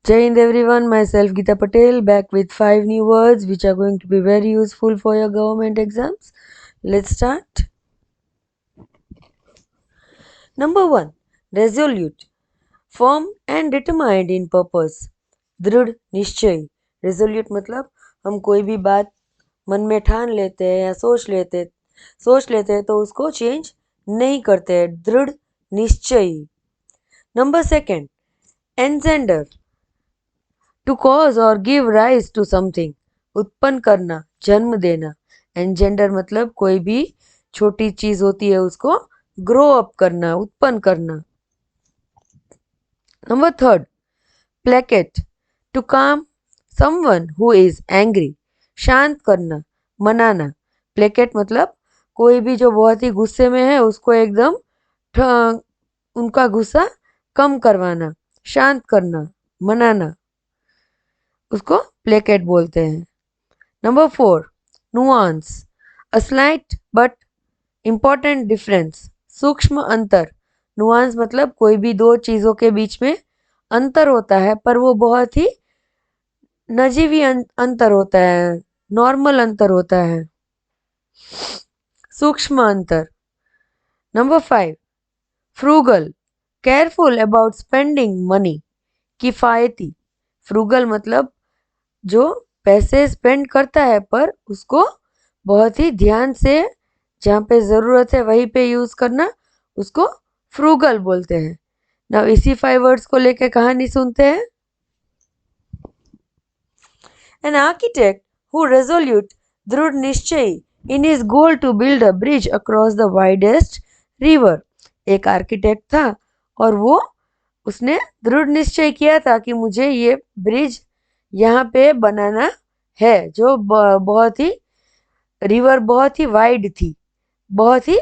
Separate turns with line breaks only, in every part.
Jai Hind everyone, myself Geeta Patel back with 5 new words which are going to be very useful for your government exams. Let's start. Number 1. Resolute. Firm and determined in purpose. दृढ़ निश्चय. Resolute मतलब हम कोई भी बात मन में ठान लेते हैं या सोच लेते हैं तो उसको चेंज नहीं करते हैं. दृढ़ निश्चय. Number 2. Engender. टू कॉज और गिव राइज टू समथिंग. उत्पन्न करना, जन्म देना. एनजेंडर मतलब कोई भी छोटी चीज होती है उसको ग्रो अप करना, उत्पन्न करना. नंबर 3. प्लेकेट. टू काम समवन हु इज एंग्री. शांत करना, मनाना. प्लेकेट मतलब कोई भी जो बहुत ही गुस्से में है उसको एकदम उनका गुस्सा कम करवाना, शांत करना, मनाना, उसको प्लेकेट बोलते हैं. Number 4. Nuance. A slight but important difference. सूक्ष्म अंतर. नुआंस मतलब कोई भी दो चीज़ों के बीच में अंतर होता है पर वो बहुत ही नजीवी अंतर होता है, नॉर्मल अंतर होता है, सूक्ष्म अंतर. Number 5. Frugal. Careful about spending money. किफ़ायती. फ्रूगल मतलब जो पैसे स्पेंड करता है पर उसको बहुत ही ध्यान से जहाँ पे ज़रूरत है वहीं पे यूज़ करना, उसको फ्रूगल बोलते हैं. ना इसी 5 वर्ड्स को लेके कहानी सुनते हैं. एन आर्किटेक्ट हु रेजोल्यूट, दृढ़ निश्चयी, in his goal to build a bridge across the widest river. एक आर्किटेक्ट था और वो उसने दृढ़ निश्चय किया था कि मुझे ये ब्रिज यहाँ पे बनाना है जो बहुत ही रिवर बहुत ही वाइड थी, बहुत ही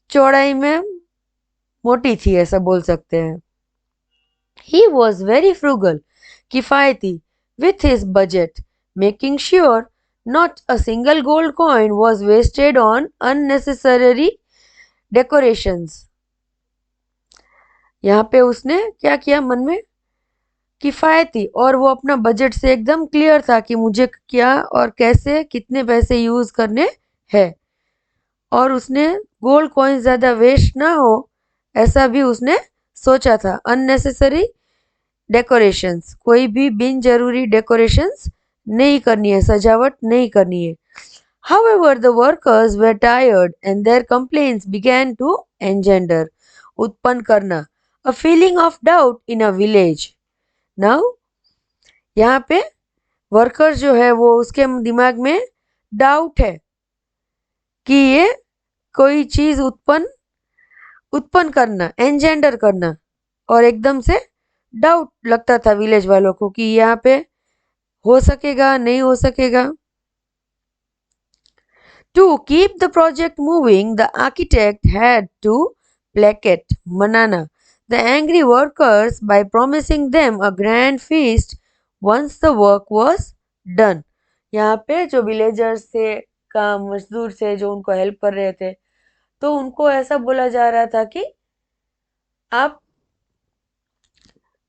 चौड़ाई में मोटी थी, ऐसा बोल सकते हैं. He was very frugal. किफायती with his budget, making sure not a single gold coin was wasted on unnecessary decorations. यहाँ पे उसने क्या किया, मन में किफ़ायती और वो अपना बजट से एकदम क्लियर था कि मुझे क्या और कैसे कितने पैसे यूज़ करने हैं, और उसने गोल्ड कॉइन ज़्यादा वेस्ट ना हो ऐसा भी उसने सोचा था. अननेसेसरी डेकोरेशंस, कोई भी बिन जरूरी डेकोरेशंस नहीं करनी है, सजावट नहीं करनी है. However, the workers were tired and their complaints began to engender. उत्पन्न करना, a feeling of doubt in a village. Now यहाँ पे वर्कर जो है वो उसके दिमाग में डाउट है कि ये कोई चीज उत्पन्न करना, एंजेंडर करना, और एकदम से डाउट लगता था विलेज वालों को कि यहाँ पे हो सकेगा नहीं हो सकेगा. To keep the project moving the architect had to placate, मनाना, the angry workers by promising them a grand feast once the work was done. यहाँ पे जो विलेजर्स थे, काम मजदूर थे जो उनको हेल्प कर रहे थे, तो उनको ऐसा बोला जा रहा था कि आप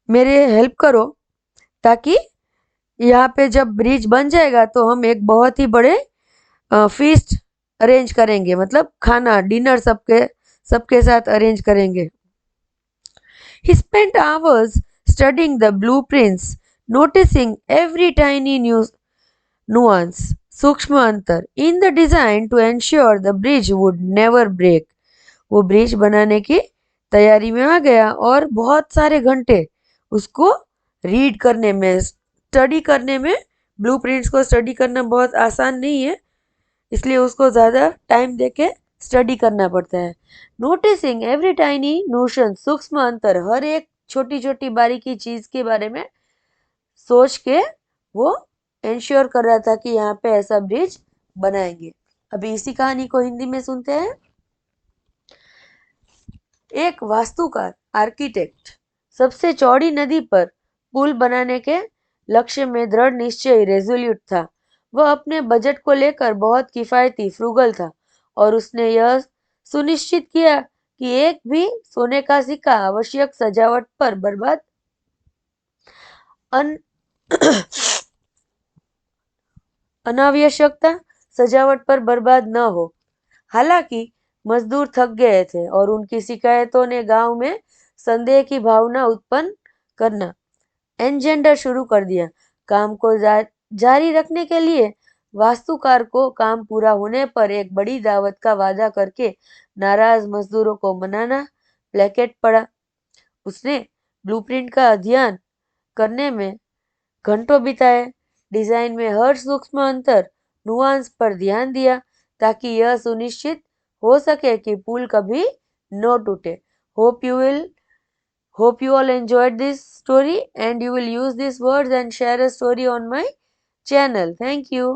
मेरे हेल्प करो ताकि यहाँ पे जब ब्रिज बन जाएगा तो हम एक बहुत ही बड़े फीस्ट अरेंज करेंगे, मतलब खाना डिनर सबके साथ अरेंज करेंगे. He spent hours studying the blueprints, noticing every tiny nuance, सूक्ष्म अंतर, in the design to ensure the bridge would never break. वो ब्रिज बनाने की तैयारी में आ गया और बहुत सारे घंटे उसको रीड करने में, स्टडी करने में. ब्लूप्रिंट्स को स्टडी करना बहुत आसान नहीं है, इसलिए उसको ज़्यादा टाइम देके स्टडी करना पड़ता है. नोटिसिंग एवरी टाइनी नोशन, सूक्ष्म अंतर, हर एक छोटी छोटी बारीकी चीज के बारे में सोच के वो इंश्योर कर रहा था कि यहाँ पे ऐसा ब्रिज बनाएंगे. अभी इसी कहानी को हिंदी में सुनते हैं. एक वास्तुकार, आर्किटेक्ट, सबसे चौड़ी नदी पर पुल बनाने के लक्ष्य में दृढ़ निश्चयी, रेजोल्यूट था. वह अपने बजट को लेकर बहुत किफायती, फ्रूगल था और उसने यह सुनिश्चित किया कि एक भी सोने का सिक्का आवश्यक सजावट पर बर्बाद अन अनावश्यकता सजावट पर बर्बाद न हो। हालांकि मजदूर थक गए थे और उनकी शिकायतों ने गांव में संदेह की भावना उत्पन्न करना एंजेंडर शुरू कर दिया। काम को जारी रखने के लिए वास्तुकार को काम पूरा होने पर एक बड़ी दावत का वादा करके नाराज मजदूरों को मनाना प्लेकेट पड़ा। उसने ब्लूप्रिंट का अध्ययन करने में घंटों बिताए, डिजाइन में हर सूक्ष्म अंतर नुआंस पर ध्यान दिया ताकि यह सुनिश्चित हो सके कि पुल कभी न टूटे। Hope you will Hope you all enjoyed this story and you will use these words and share a story on my channel. Thank you.